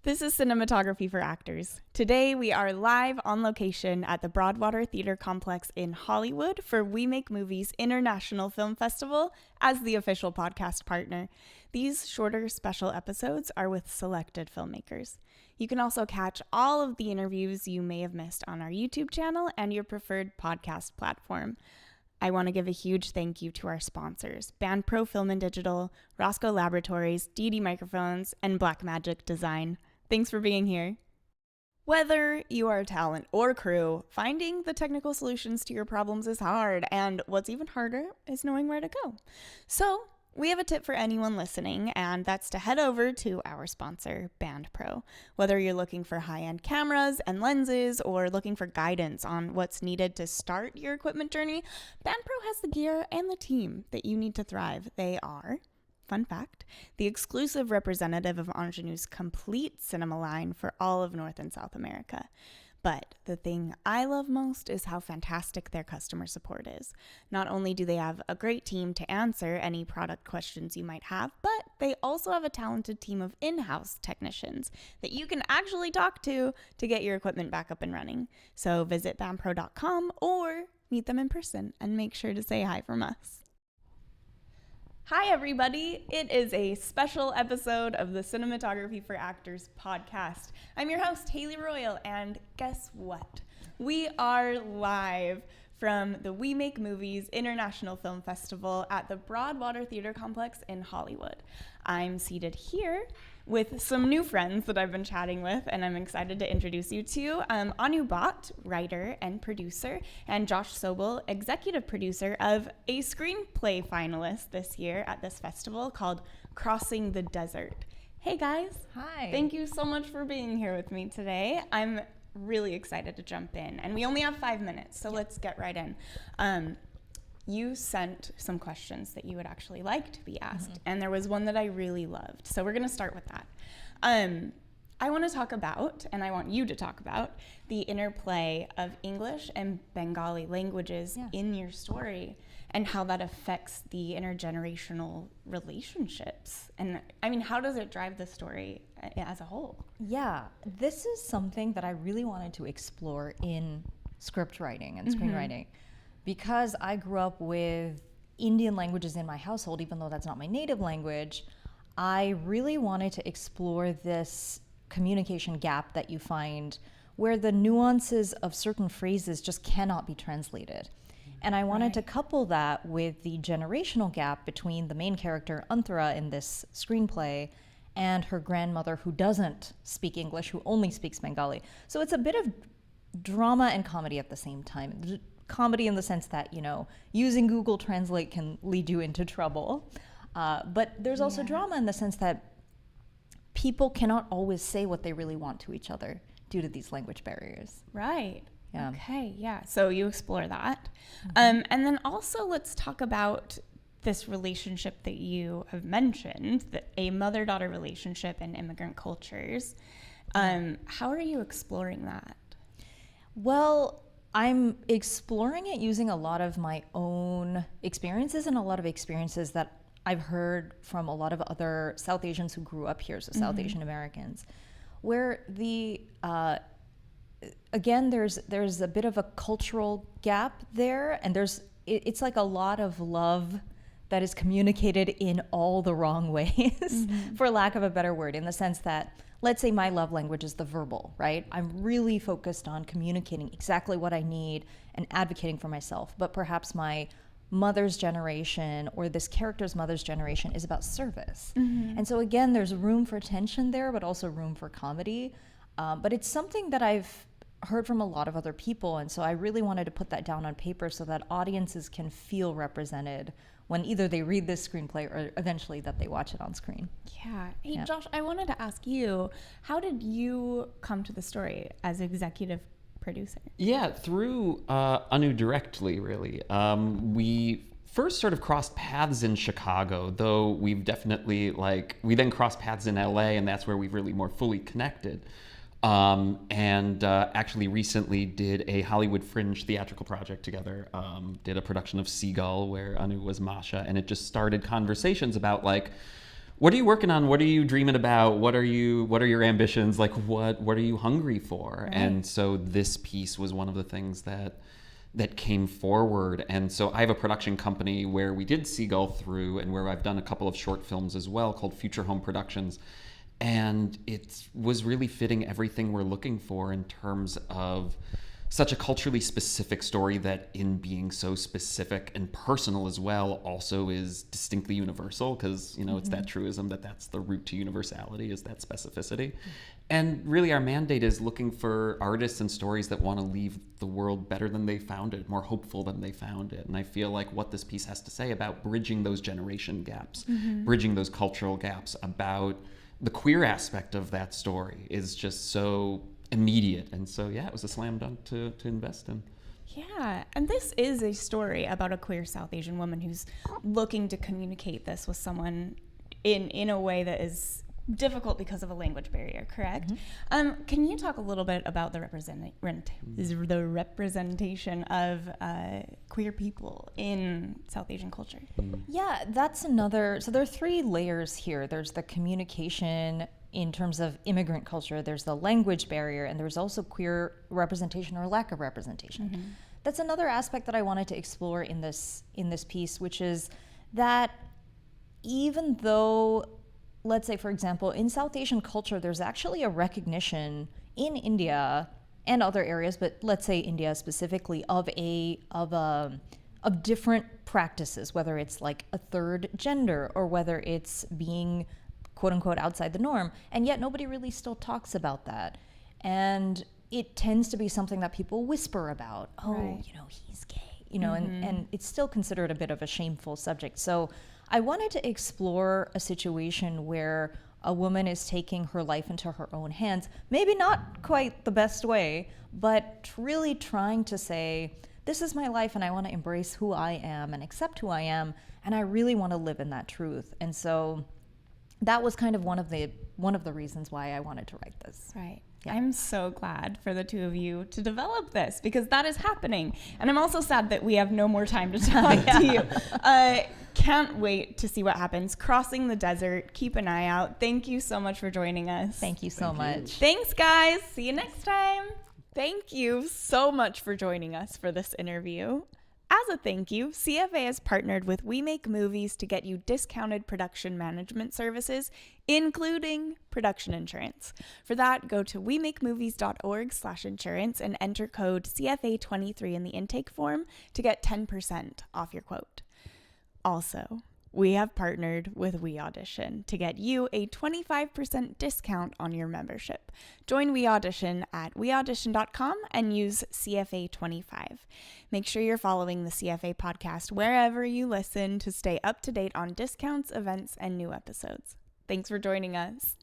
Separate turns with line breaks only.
This is Cinematography for Actors. Today we are live on location at the Broadwater Theater Complex in Hollywood for We Make Movies International Film Festival as the official podcast partner. These shorter special episodes are with selected filmmakers. You can also catch all of the interviews you may have missed on our YouTube channel and your preferred podcast platform. I want to give a huge thank you to our sponsors, BandPro Film and Digital, Roscoe Laboratories, DD Microphones, and Blackmagic Design. Thanks for being here. Whether you are a talent or crew, finding the technical solutions to your problems is hard, and what's even harder is knowing where to go. So, we have a tip for anyone listening, and that's to head over to our sponsor, BandPro. Whether you're looking for high-end cameras and lenses or looking for guidance on what's needed to start your equipment journey, BandPro has the gear and the team that you need to thrive. They are, fun fact, the exclusive representative of Ingenue's complete cinema line for all of North and South America. But the thing I love most is how fantastic their customer support is. Not only do they have a great team to answer any product questions you might have, but they also have a talented team of in-house technicians that you can actually talk to get your equipment back up and running. So visit bandpro.com or meet them in person and make sure to say hi from us. Hi, everybody. It is a special episode of the Cinematography for Actors podcast. I'm your host, Haley Royal, and guess what? We are live from the We Make Movies International Film Festival at the Broadwater Theater Complex in Hollywood. I'm seated here with some new friends that I've been chatting with, and I'm excited to introduce you to Bhatt, writer and producer, and Josh Sobel, executive producer of a screenplay finalist this year at this festival called Crossing the Desert. Hey guys.
Hi.
Thank you so much for being here with me today. I'm really excited to jump in, and we only have 5 minutes, so let's get right in. You sent some questions that you would actually like to be asked, and there was one that I really loved. So we're going to start with that. I want to talk about, and I want you to talk about, the interplay of English and Bengali languages in your story and how that affects the intergenerational relationships. And I mean, how does it drive the story as a whole?
Yeah, this is something that I really wanted to explore in script writing and screenwriting. Because I grew up with Indian languages in my household, even though that's not my native language, I really wanted to explore this communication gap that you find where the nuances of certain phrases just cannot be translated. And I wanted to couple that with the generational gap between the main character, Antara, in this screenplay, and her grandmother who doesn't speak English, who only speaks Bengali. So it's a bit of drama and comedy at the same time. Comedy in the sense that, you know, using Google Translate can lead you into trouble. But there's also drama in the sense that people cannot always say what they really want to each other due to these language barriers.
Right. Yeah. Okay. Yeah. So you explore that. And then also let's talk about this relationship that you have mentioned, a mother-daughter relationship in immigrant cultures. How are you exploring that?
Well, I'm exploring it using a lot of my own experiences and a lot of experiences that I've heard from a lot of other South Asians who grew up here, so South Asian Americans, where again, there's a bit of a cultural gap there, and it's like a lot of love that is communicated in all the wrong ways, for lack of a better word, in the sense that, let's say my love language is the verbal, right? I'm really focused on communicating exactly what I need and advocating for myself. But perhaps my mother's generation or this character's mother's generation is about service. And so again, there's room for tension there, but also room for comedy. But it's something that I've heard from a lot of other people. And so I really wanted to put that down on paper so that audiences can feel represented when either they read this screenplay or eventually that they watch it on screen.
Yeah. Hey, Josh, I wanted to ask you, how did you come to the story as executive producer?
Yeah, through Anu directly, really. We first sort of crossed paths in Chicago, though we've definitely, we then crossed paths in LA, and that's where we've really more fully connected. And actually recently did a Hollywood Fringe theatrical project together, did a production of Seagull where Anu was Masha, and it just started conversations about what are you working on? What are you dreaming about? What are your ambitions? Like, what are you hungry for?
Right.
And so this piece was one of the things that came forward. And so I have a production company where we did Seagull through, and where I've done a couple of short films as well called Future Home Productions. And it was really fitting everything we're looking for in terms of such a culturally specific story that, in being so specific and personal as well, also is distinctly universal, because it's that truism that's the route to universality, is that specificity. And really our mandate is looking for artists and stories that want to leave the world better than they found it, more hopeful than they found it. And I feel like what this piece has to say about bridging those generation gaps, bridging those cultural gaps, about the queer aspect of that story is just so immediate. And so, yeah, it was a slam dunk to invest in.
Yeah, and this is a story about a queer South Asian woman who's looking to communicate this with someone in a way that is difficult because of a language barrier, correct? Can you talk a little bit about the representation of queer people in South Asian culture?
Yeah, that's another. So there are three layers here. There's the communication in terms of immigrant culture, there's the language barrier, and there's also queer representation or lack of representation. That's another aspect that I wanted to explore in this piece, which is that even though, let's say, for example, in South Asian culture, there's actually a recognition in India and other areas, but let's say India specifically, of different practices, whether it's like a third gender or whether it's being quote unquote outside the norm, and yet nobody really still talks about that. And it tends to be something that people whisper about. Oh,
Right.
He's gay, and it's still considered a bit of a shameful subject. So I wanted to explore a situation where a woman is taking her life into her own hands, maybe not quite the best way, but really trying to say, this is my life and I want to embrace who I am and accept who I am, and I really want to live in that truth. And so that was kind of one of the reasons why I wanted to write this.
Right.
Yeah.
I'm so glad for the two of you to develop this, because that is happening. And I'm also sad that we have no more time to talk to you. Can't wait to see what happens. Crossing the desert. Keep an eye out. Thank you so much for joining us.
Thank you so much.
Thanks, guys. See you next time. Thank you so much for joining us for this interview. As a thank you, CFA has partnered with We Make Movies to get you discounted production management services, including production insurance. For that, go to wemakemovies.org/insurance and enter code CFA23 in the intake form to get 10% off your quote. Also, we have partnered with We Audition to get you a 25% discount on your membership. Join We Audition at weaudition.com and use CFA25. Make sure you're following the CFA podcast wherever you listen to stay up to date on discounts, events, and new episodes. Thanks for joining us.